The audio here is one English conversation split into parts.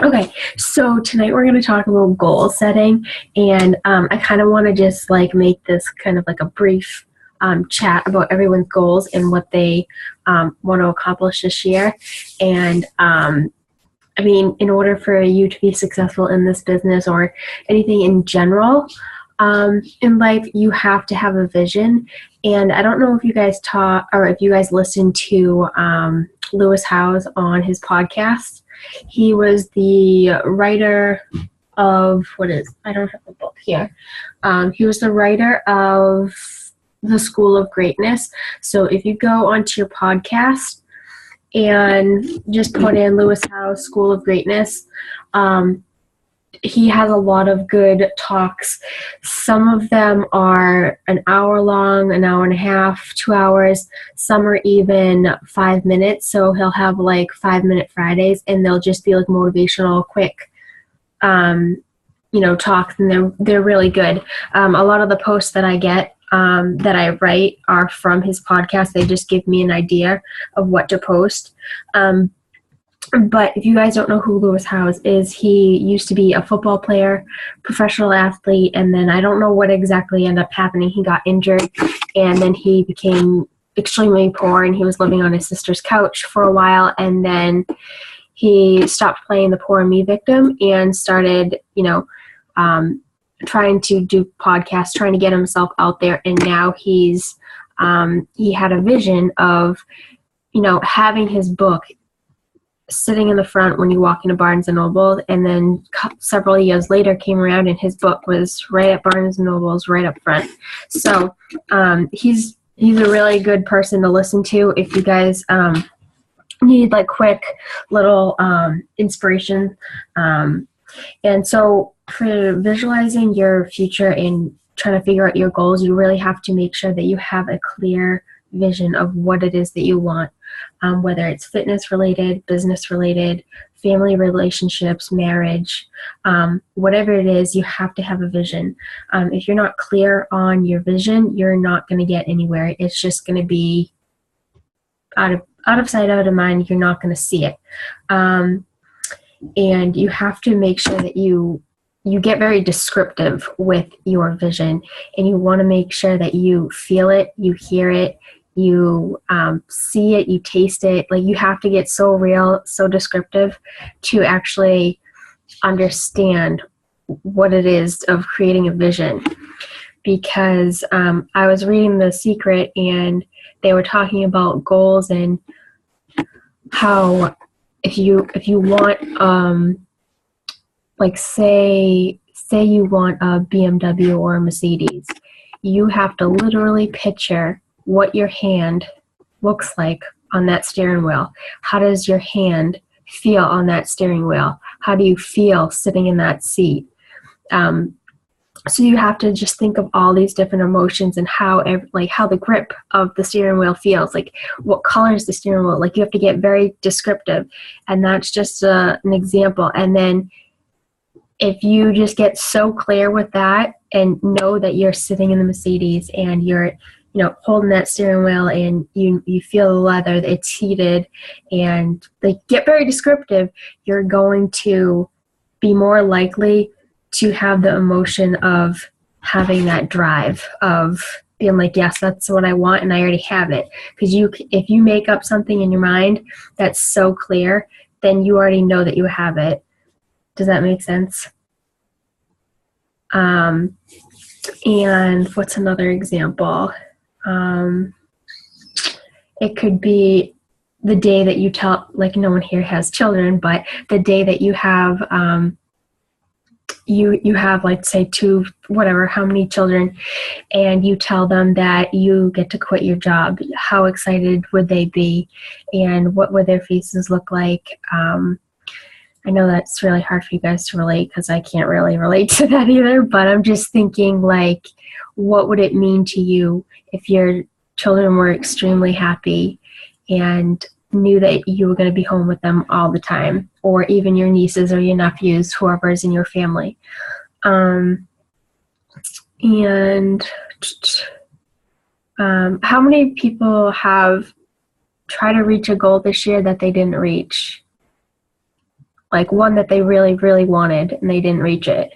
Okay, so tonight we're going to talk about goal setting, and I kind of want to just like make this kind of like a brief chat about everyone's goals and what they want to accomplish this year. And I mean, in order for you to be successful in this business or anything in general in life, you have to have a vision. And I don't know if you guys taught or if you guys listened to Lewis Howes on his podcast. He was the writer of I don't have the book here. He was the writer of The School of Greatness. So if you go onto your podcast and just put in Lewis Howes School of Greatness, he has a lot of good talks. Some of them are an hour long, an hour and a half, 2 hours. Some are even 5 minutes. So he'll have like 5-minute Fridays, and they'll just be like motivational, quick, talks, and they're really good. A lot of the posts that I get that I write are from his podcast. They just give me an idea of what to post. But if you guys don't know who Lewis Howes is, he used to be a football player, professional athlete, and then I don't know what exactly ended up happening. He got injured, and then he became extremely poor, and he was living on his sister's couch for a while, and then he stopped playing the poor me victim and started, trying to do podcasts, trying to get himself out there, and now he had a vision of, having his book sitting in the front when you walk into Barnes & Noble, and then several years later came around and his book was right at Barnes & Noble's right up front. So he's a really good person to listen to if you guys need like quick little inspiration. And so for visualizing your future and trying to figure out your goals, you really have to make sure that you have a clear vision of what it is that you want. Whether it's fitness related, business related, family relationships, marriage, whatever it is, you have to have a vision. If you're not clear on your vision, you're not going to get anywhere. It's just going to be out of sight, out of mind. You're not going to see it. And you have to make sure that you get very descriptive with your vision, and you want to make sure that you feel it, you hear it, you see it, you taste it. Like, you have to get so real, so descriptive to actually understand what it is of creating a vision. Because I was reading The Secret, and they were talking about goals and how if you want like say you want a BMW or a Mercedes, you have to literally picture what your hand looks like on that steering wheel. How does your hand feel on that steering wheel? How do you feel sitting in that seat? So you have to just think of all these different emotions and how the grip of the steering wheel feels. Like, what color is the steering wheel? Like, you have to get very descriptive, and that's just an example. And then if you just get so clear with that and know that you're sitting in the Mercedes and you're holding that steering wheel, and you feel the leather, it's heated, and get very descriptive, you're going to be more likely to have the emotion of having that drive of being like, yes, that's what I want, and I already have it. Because if you make up something in your mind that's so clear, then you already know that you have it. Does that make sense? And what's another example? It could be the day that you tell, like, no one here has children, but the day that you have, you have, like, say how many children, and you tell them that you get to quit your job. How excited would they be, and what would their faces look like? I know that's really hard for you guys to relate, because I can't really relate to that either, but I'm just thinking, like, what would it mean to you if your children were extremely happy and knew that you were going to be home with them all the time, or even your nieces or your nephews, whoever is in your family? And how many people have tried to reach a goal this year that they didn't reach? like one that they really, really wanted and they didn't reach it.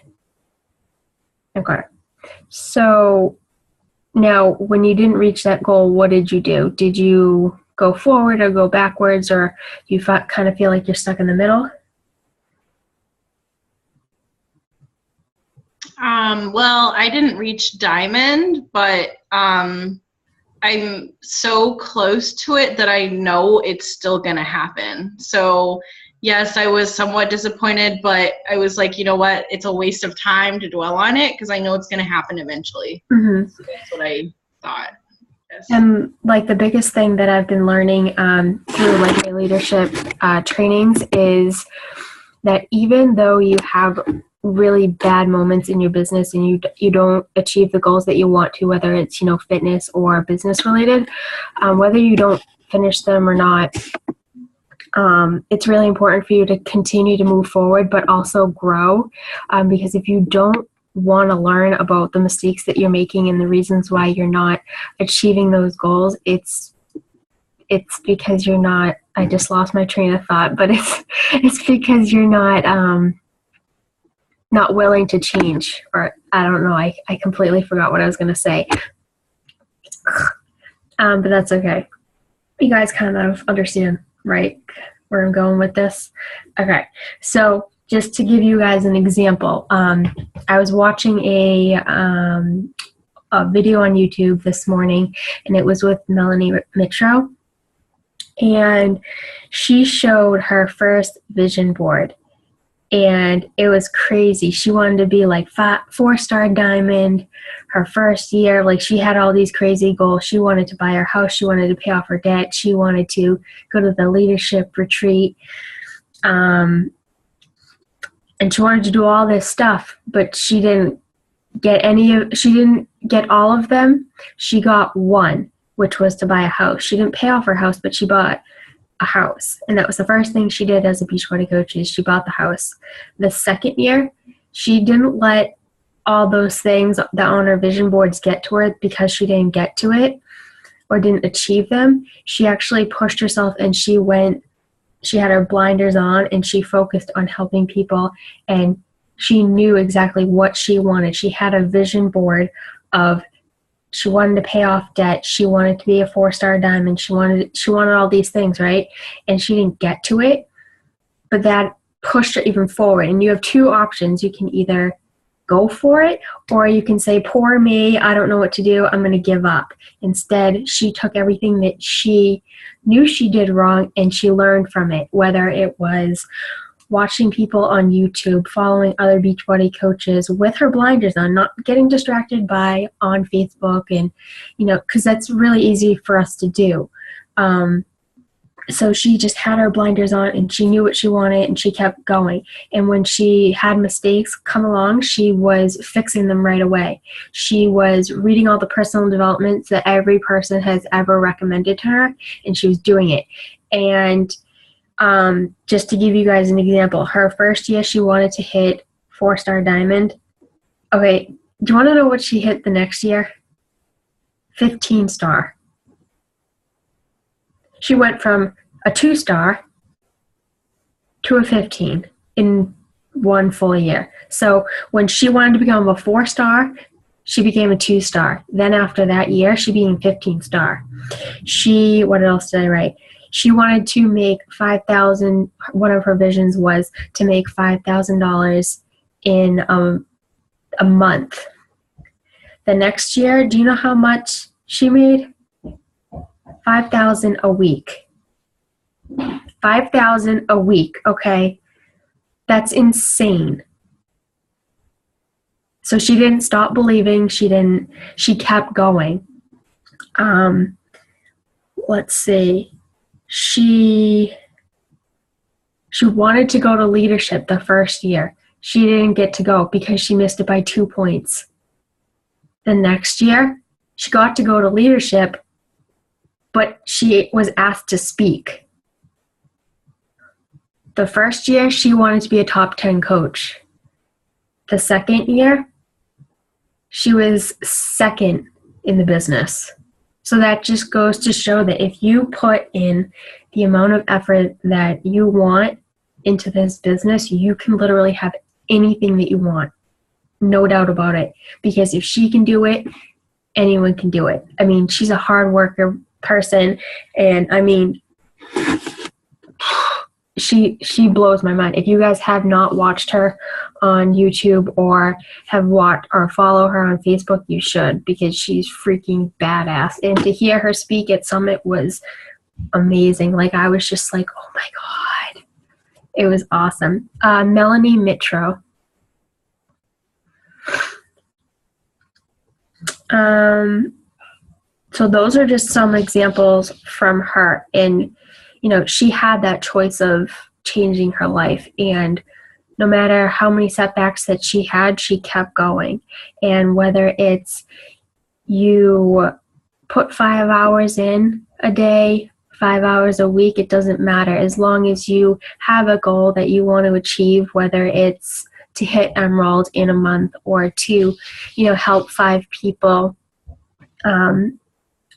Okay. So now when you didn't reach that goal, what did you do? Did you go forward or go backwards, or you kind of feel like you're stuck in the middle? Well, I didn't diamond, but I'm so close to it that I know it's still going to happen. So yes, I was somewhat disappointed, but I was like, you know what? It's a waste of time to dwell on it because I know it's going to happen eventually. Mm-hmm. So that's what I thought. Yes. And like the biggest thing that I've been learning through like my leadership trainings is that even though you have really bad moments in your business and you don't achieve the goals that you want to, whether it's, you know, fitness or business related, whether you don't finish them or not, it's really important for you to continue to move forward, but also grow, because if you don't want to learn about the mistakes that you're making and the reasons why you're not achieving those goals, it's because you're not, I just lost my train of thought, but it's because you're not willing to change, or I don't know, I completely forgot what I was going to say. But that's okay. You guys kind of understand, right, where I'm going with this? Okay, so just to give you guys an example, I was watching a video on YouTube this morning, and it was with Melanie Mitro, and she showed her first vision board, and it was crazy. She wanted to be like 4-star diamond her first year. Like, she had all these crazy goals. She wanted to buy her house. She wanted to pay off her debt. She wanted to go to the leadership retreat. And she wanted to do all this stuff, but she didn't get all of them. She got one, which was to buy a house. She didn't pay off her house, but she bought a house. And that was the first thing she did as a Beachbody coach, is she bought the house. The second year, she didn't let all those things that on her vision boards get to her because she didn't get to it or didn't achieve them. She actually pushed herself, and she had her blinders on, and she focused on helping people, and she knew exactly what she wanted. She had a vision board of, she wanted to pay off debt. She wanted to be a 4-star diamond. She wanted all these things, right? And she didn't get to it, but that pushed her even forward. And you have two options. You can either go for it, or you can say, poor me, I don't know what to do, I'm going to give up. Instead, she took everything that she knew she did wrong, and she learned from it, whether it was watching people on YouTube, following other Beachbody coaches with her blinders on, not getting distracted by on Facebook, and, you know, because that's really easy for us to do. So she just had her blinders on, and she knew what she wanted, and she kept going. And when she had mistakes come along, she was fixing them right away. She was reading all the personal developments that every person has ever recommended to her, and she was doing it. And just to give you guys an example, her first year she wanted to hit 4-star diamond. Okay, do you want to know what she hit the next year? 15-star. She went from a 2-star to a 15 in one full year. So when she wanted to become a 4-star, she became a 2-star. Then after that year, she became 15-star. What else did I write? She wanted to make $5,000. One of her visions was to make $5,000 in a month. The next year, do you know how much she made? $5,000 a week. $5,000 a week, okay? That's insane. So she didn't stop believing. She kept going. Let's see. She wanted to go to leadership the first year. She didn't get to go because she missed it by 2 points. The next year, she got to go to leadership, but she was asked to speak. The first year, she wanted to be a top 10 coach. The second year, she was second in the business. So that just goes to show that if you put in the amount of effort that you want into this business, you can literally have anything that you want. No doubt about it. Because if she can do it, anyone can do it. I mean, she's a hard worker person, and I mean, she blows my mind. If you guys have not watched her on YouTube or have watched or follow her on Facebook, you should, because she's freaking badass. And to hear her speak at Summit was amazing. Like, I was just like, oh my God. It was awesome. Melanie Mitro. So those are just some examples from her. And, you know, she had that choice of changing her life. And no matter how many setbacks that she had, she kept going. And whether it's you put 5 hours in a day, 5 hours a week, it doesn't matter. As long as you have a goal that you want to achieve, whether it's to hit Emerald in a month or to, you know, help 5 people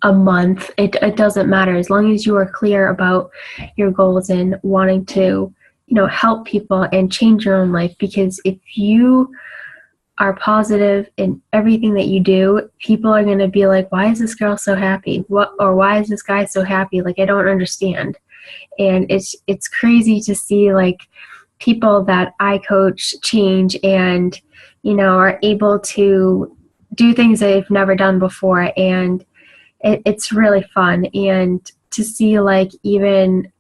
a month, it doesn't matter. As long as you are clear about your goals and wanting to, you know, help people and change your own life. Because if you are positive in everything that you do, people are going to be like, why is this girl so happy? Or why is this guy so happy? Like, I don't understand. And it's crazy to see, like, people that I coach change and, you know, are able to do things they've never done before. And it's really fun. And to see, like, even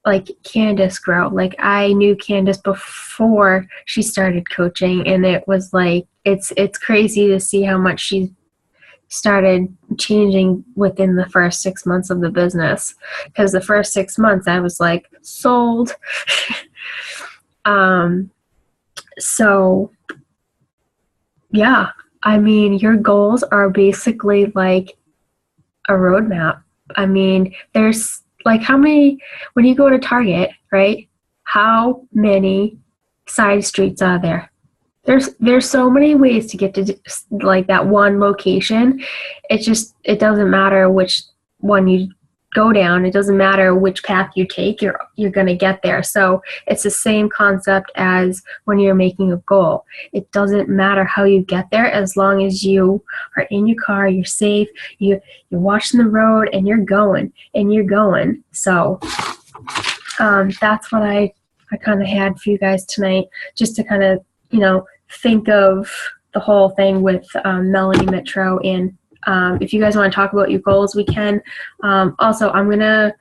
like Candace grow. Like, I knew Candace before she started coaching, and it was like, it's crazy to see how much she started changing within the first 6 months of the business. Because the first 6 months I was like, sold. So yeah, I mean, your goals are basically like a roadmap. I mean, there's like, how many, when you go to Target, right? How many side streets are there? There's so many ways to get to like that one location. It doesn't matter which one you go down. It doesn't matter which path you take. You're going to get there. So it's the same concept as when you're making a goal. It doesn't matter how you get there, as long as you are in your car, you're safe, you're watching the road, and you're going. So that's what I kind of had for you guys tonight, just to kind of, you know, think of the whole thing with Melanie Mitro. And if you guys want to talk about your goals, we can. Also, I'm going to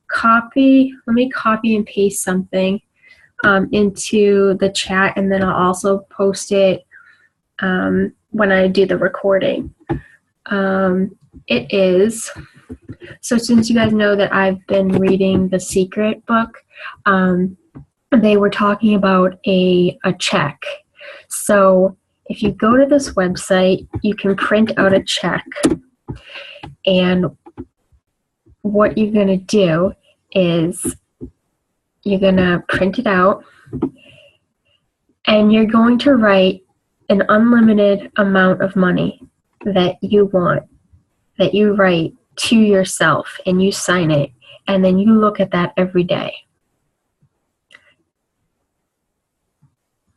copy and paste something into the chat, and then I'll also post it when I do the recording. It is, so since you guys know that I've been reading The Secret book, they were talking about a check. So if you go to this website, you can print out a check. And what you're going to do is you're going to print it out, and you're going to write an unlimited amount of money that you want, that you write to yourself, and you sign it, and then you look at that every day.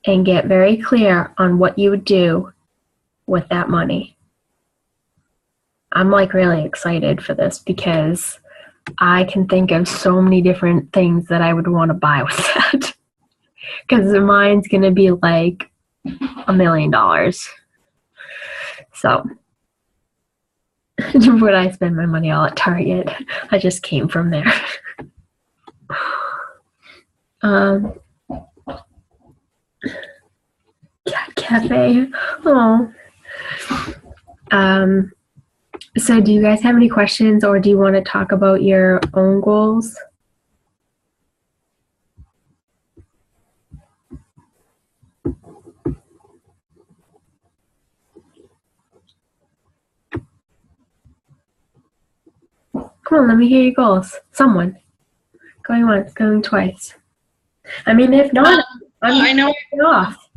And get very clear on what you would do with that money. I'm like really excited for this, because I can think of so many different things that I would want to buy with that. Because mine's going to be like $1 million. So would I spend my money all at Target? I just came from there. Cat Cafe. Oh. So do you guys have any questions, or do you want to talk about your own goals? Come on, let me hear your goals. Someone. Going once, going twice. I mean, if not, I know. Off.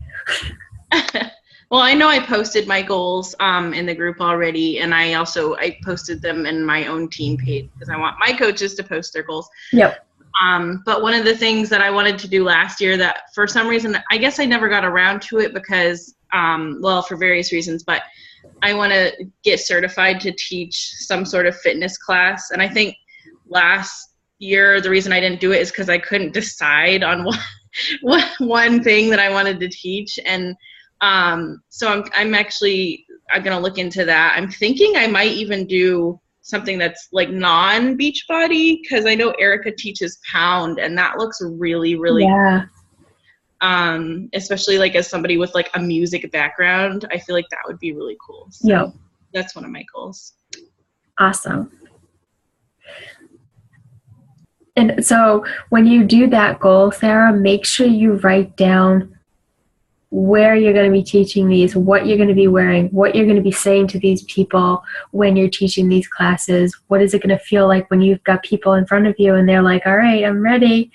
Well, I know I posted my goals in the group already, and I posted them in my own team page, because I want my coaches to post their goals. Yep. But one of the things that I wanted to do last year that for some reason, I guess I never got around to it because, for various reasons, but I want to get certified to teach some sort of fitness class. And I think last year, the reason I didn't do it is because I couldn't decide on what one thing that I wanted to teach. And so I'm going to look into that. I'm thinking I might even do something that's like non-Beachbody, because I know Erica teaches Pound, and that looks really, really especially like as somebody with like a music background, I feel like that would be really cool. So that's one of my goals. Awesome. And so when you do that goal, Sarah, make sure you write down where you're going to be teaching these, what you're going to be wearing, what you're going to be saying to these people when you're teaching these classes. What is it going to feel like when you've got people in front of you and they're like, all right, I'm ready.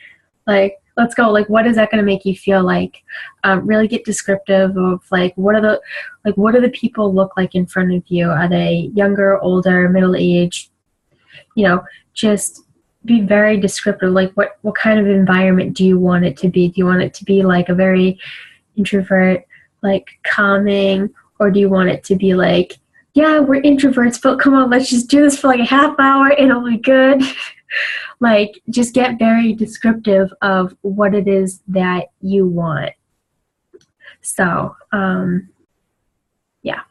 Like, let's go. Like, what is that going to make you feel like? Really get descriptive of like, what do the people look like in front of you? Are they younger, older, middle-aged? Just be very descriptive. Like, what kind of environment do you want it to be? Do you want it to be like a very introvert, like calming, or do you want it to be like, yeah, we're introverts, but come on, let's just do this for like a half hour and it'll be good? Like, just get very descriptive of what it is that you want. So, yeah.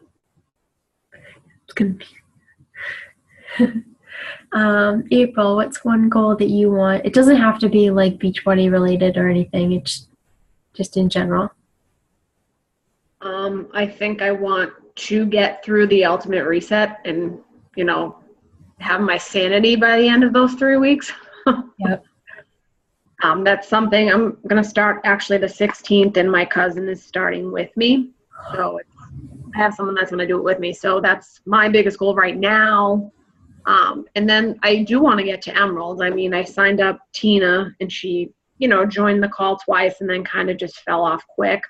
It's gonna be April, what's one goal that you want? It doesn't have to be like Beachbody related or anything. It's just in general. I think I want to get through the ultimate reset and, have my sanity by the end of those 3 weeks. Yep. That's something I'm going to start actually the 16th, and my cousin is starting with me. So I have someone that's going to do it with me. So that's my biggest goal right now. And then I do want to get to Emerald. I mean, I signed up Tina, and she, joined the call twice and then kind of just fell off quick.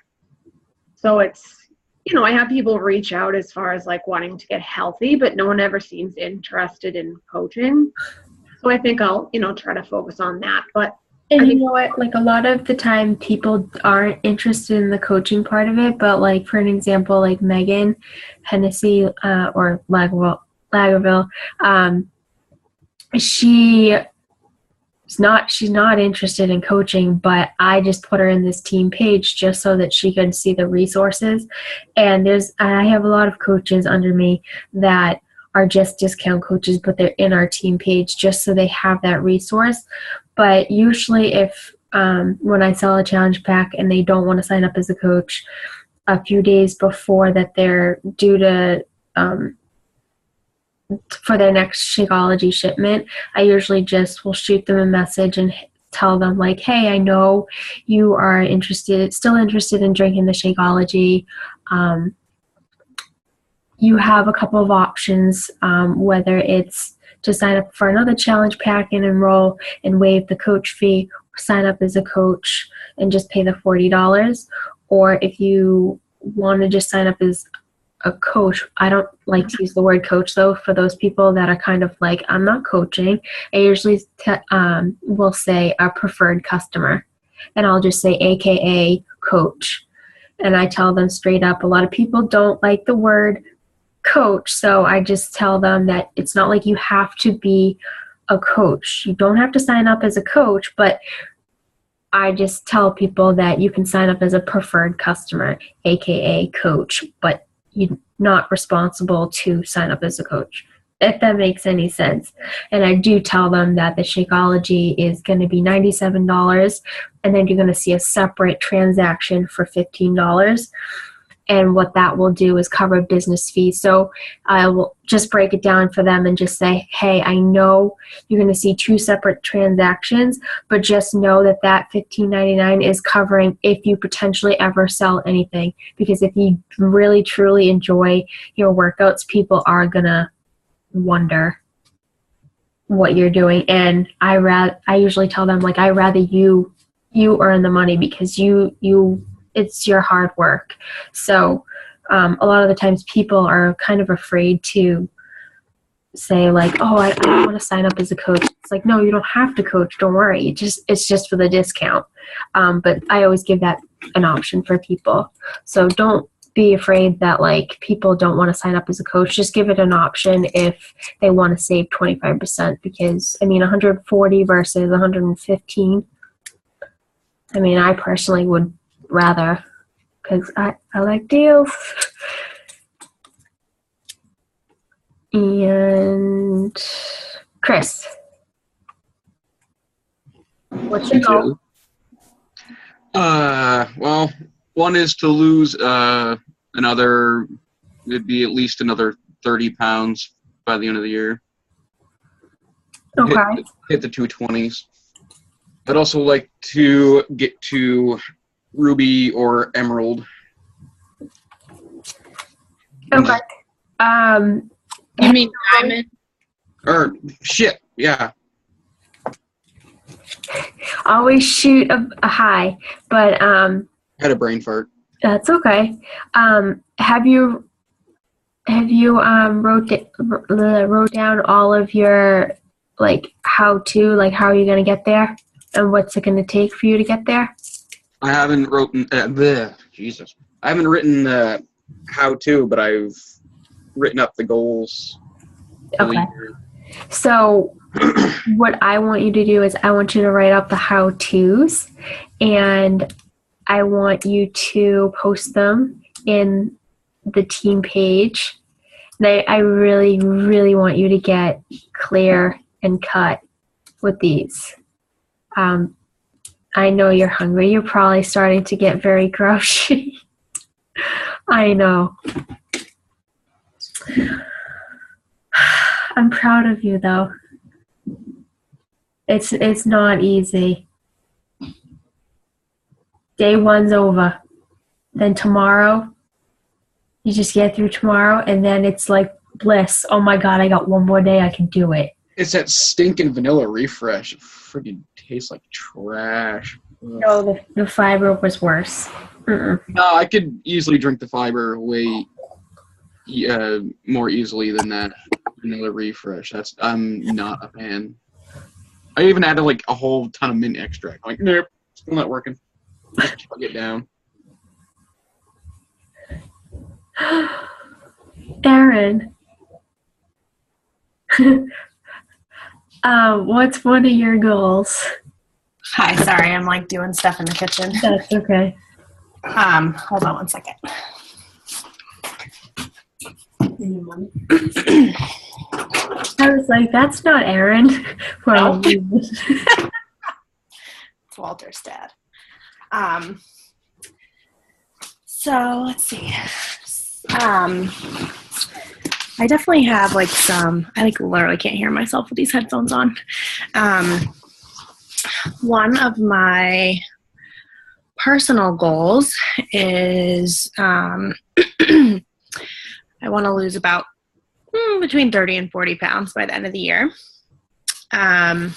So it's, I have people reach out as far as like wanting to get healthy, but no one ever seems interested in coaching. So I think I'll, try to focus on that. But you know what? Like, a lot of the time people aren't interested in the coaching part of it, but like, for an example, like Megan Hennessy or Lagerville, she's not interested in coaching, but I just put her in this team page just so that she could see the resources. And I have a lot of coaches under me that are just discount coaches, but they're in our team page just so they have that resource. But usually if when I sell a challenge pack and they don't want to sign up as a coach a few days before that they're due to for their next Shakeology shipment, I usually just will shoot them a message and tell them like, hey, I know you are still interested in drinking the Shakeology. You have a couple of options, whether it's to sign up for another challenge pack and enroll and waive the coach fee, or sign up as a coach and just pay the $40. Or if you want to just sign up as a coach, I don't like to use the word coach though, for those people that are kind of like, I'm not coaching. I usually will say a preferred customer, and I'll just say AKA coach. And I tell them straight up, a lot of people don't like the word coach, so I just tell them that it's not like you have to be a coach. You don't have to sign up as a coach, but I just tell people that you can sign up as a preferred customer, AKA coach, but you're not responsible to sign up as a coach, if that makes any sense. And I do tell them that the Shakeology is going to be $97, and then you're going to see a separate transaction for $15. And what that will do is cover business fees. So I will just break it down for them and just say, hey, I know you're going to see 2 separate transactions, but just know that that $15.99 is covering if you potentially ever sell anything. Because if you really, truly enjoy your workouts, people are going to wonder what you're doing. And I usually tell them, like, I rather you earn the money because it's your hard work. So a lot of the times people are kind of afraid to say like, oh, I don't want to sign up as a coach. It's like, no, you don't have to coach. Don't worry. It's just for the discount. But I always give that an option for people. So don't be afraid that like people don't want to sign up as a coach. Just give it an option if they want to save 25%, because I mean, 140 versus 115. I mean, I personally would rather, because I like deals. And Chris, what's your goal? Well, one is to lose it'd be at least another 30 pounds by the end of the year. Okay. Hit the 220s. I'd also like to get to Ruby or Emerald. Okay. You mean diamond? Or shit, yeah. Always shoot a high, but I had a brain fart. that's okay. Have you wrote down all of your like how are you gonna get there and what's it gonna take for you to get there? I haven't Jesus. I haven't written how to, but I've written up the goals. Okay. So what I want you to do is I want you to write up the how-tos, and I want you to post them in the team page. And I really, really want you to get clear and cut with these. I know you're hungry. You're probably starting to get very grouchy. I know. I'm proud of you, though. It's not easy. Day one's over. Then tomorrow, you just get through tomorrow, and then it's like bliss. Oh my God, I got one more day. I can do it. It's that stinking vanilla refresh. It freaking tastes like trash. Ugh. No, the fiber was worse. Mm-mm. No, I could easily drink the fiber way more easily than that vanilla refresh. I'm not a fan. I even added like a whole ton of mint extract. Like, nope, still not working. Just chug it down. Aaron, what's one of your goals? Hi, sorry, I'm like doing stuff in the kitchen. That's okay. Hold on one second. I was like, that's not Aaron. No. It's Walter's dad. So let's see. I definitely have like I like literally can't hear myself with these headphones on. One of my personal goals is I want to lose about between 30 and 40 pounds by the end of the year. And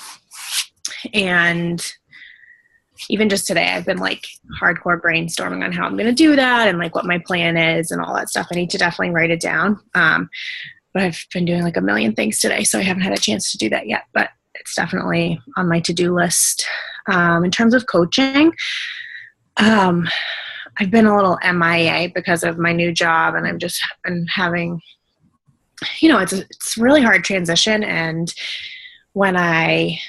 even just today, I've been like hardcore brainstorming on how I'm going to do that and like what my plan is and all that stuff. I need to definitely write it down. But I've been doing like a million things today, so I haven't had a chance to do that yet, but it's definitely on my to-do list. In terms of coaching, I've been a little MIA because of my new job, and I've just been having, it's a really hard transition. And when I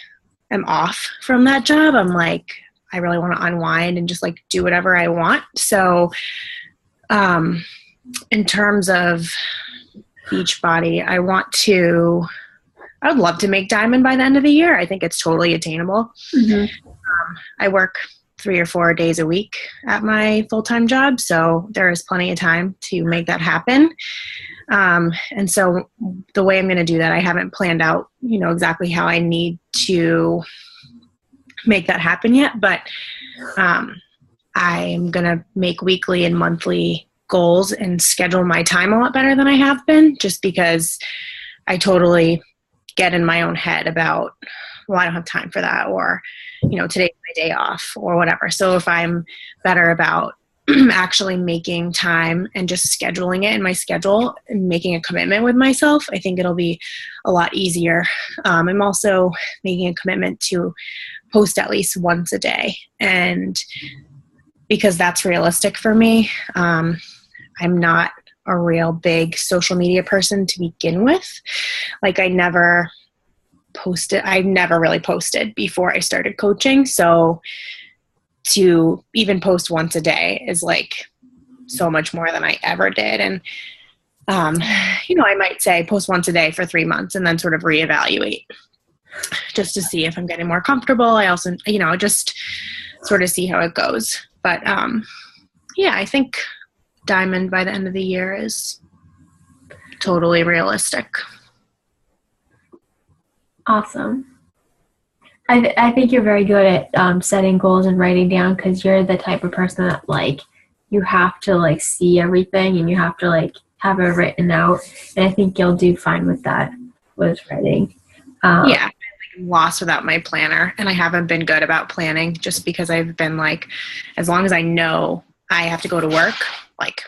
am off from that job, I'm like, I really want to unwind and just like do whatever I want. So, in terms of Beachbody, I would love to make diamond by the end of the year. I think it's totally attainable. Mm-hmm. I work 3 or 4 days a week at my full-time job, so there is plenty of time to make that happen. And so the way I'm going to do that, I haven't planned out, exactly how I need to make that happen yet, but I'm going to make weekly and monthly goals and schedule my time a lot better than I have been, just because I totally get in my own head about, well, I don't have time for that, or, today's my day off or whatever. So if I'm better about actually making time and just scheduling it in my schedule and making a commitment with myself, I think it'll be a lot easier. I'm also making a commitment to post at least once a day. And because that's realistic for me, I'm not a real big social media person to begin with. Like I never really posted before I started coaching. So to even post once a day is like so much more than I ever did. And, I might say post once a day for 3 months and then sort of reevaluate just to see if I'm getting more comfortable. I also, just sort of see how it goes. But, I think Diamond by the end of the year is totally realistic. Awesome. I think you're very good at setting goals and writing down, because you're the type of person that like you have to like see everything and you have to like have it written out. And I think you'll do fine with that, with writing. I'm lost without my planner, and I haven't been good about planning just because I've been like, as long as I know I have to go to work, like,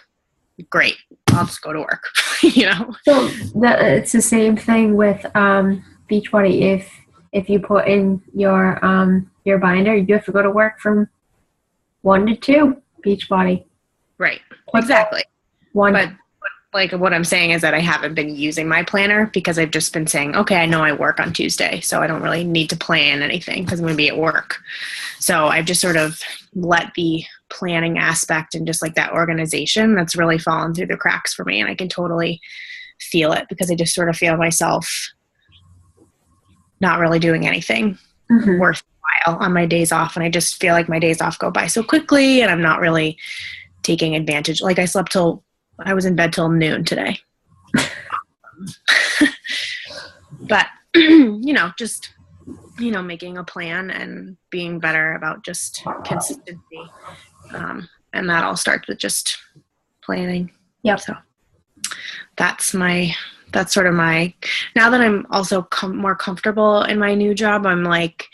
great, I'll just go to work, So it's the same thing with Beachbody. If you put in your binder, you have to go to work from 1 to 2, Beachbody. Right. Exactly. One. But like what I'm saying is that I haven't been using my planner because I've just been saying, okay, I know I work on Tuesday, so I don't really need to plan anything because I'm going to be at work. So I've just sort of let the planning aspect and just like that organization that's really fallen through the cracks for me. And I can totally feel it because I just sort of feel myself not really doing anything worthwhile on my days off. And I just feel like my days off go by so quickly and I'm not really taking advantage. Like I was in bed till noon today. But, just, making a plan and being better about just consistency. And that all starts with just planning. Yep. So that's sort of now that I'm also more comfortable in my new job, I'm like,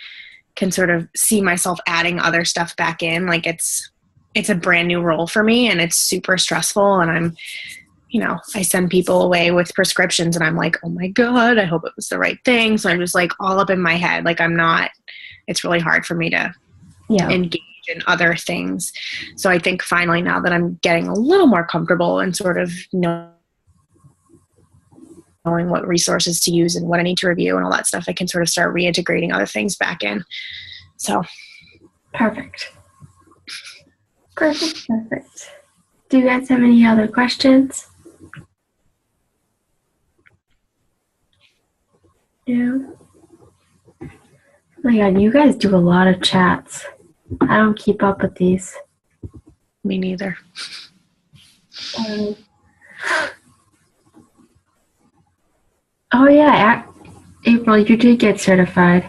can sort of see myself adding other stuff back in. Like it's a brand new role for me and it's super stressful. And I'm, I send people away with prescriptions and I'm like, oh my God, I hope it was the right thing. So I'm just like all up in my head. Like it's really hard for me to engage in other things. So I think finally now that I'm getting a little more comfortable and sort of knowing what resources to use and what I need to review and all that stuff, I can sort of start reintegrating other things back in. So. Perfect. Do you guys have any other questions? No? Oh my God, you guys do a lot of chats. I don't keep up with these. Me neither. Oh yeah, April, you did get certified.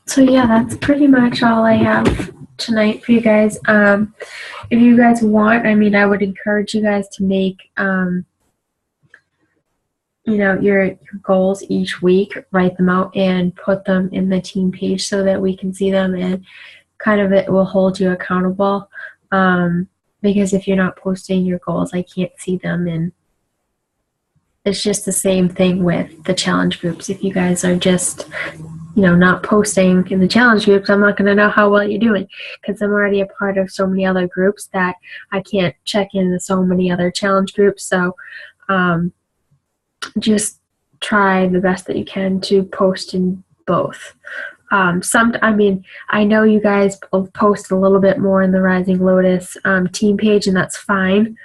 So yeah, that's pretty much all I have tonight for you guys. If you guys want, I would encourage you guys to make, your goals each week, write them out and put them in the team page so that we can see them and kind of it will hold you accountable. Because if you're not posting your goals, I can't see them. And it's just the same thing with the challenge groups. If you guys are just, not posting in the challenge groups, I'm not going to know how well you're doing because I'm already a part of so many other groups that I can't check in so many other challenge groups. So just try the best that you can to post in both. I know you guys post a little bit more in the Rising Lotus team page, and that's fine.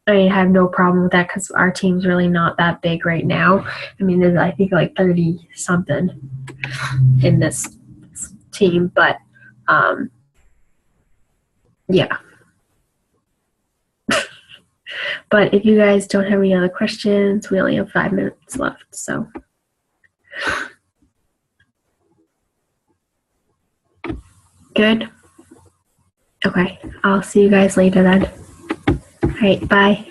I have no problem with that because our team's really not that big right now. There's I think like 30 something in this team, but yeah. But if you guys don't have any other questions, we only have 5 minutes left, so. Good? Okay, I'll see you guys later then. All right, bye.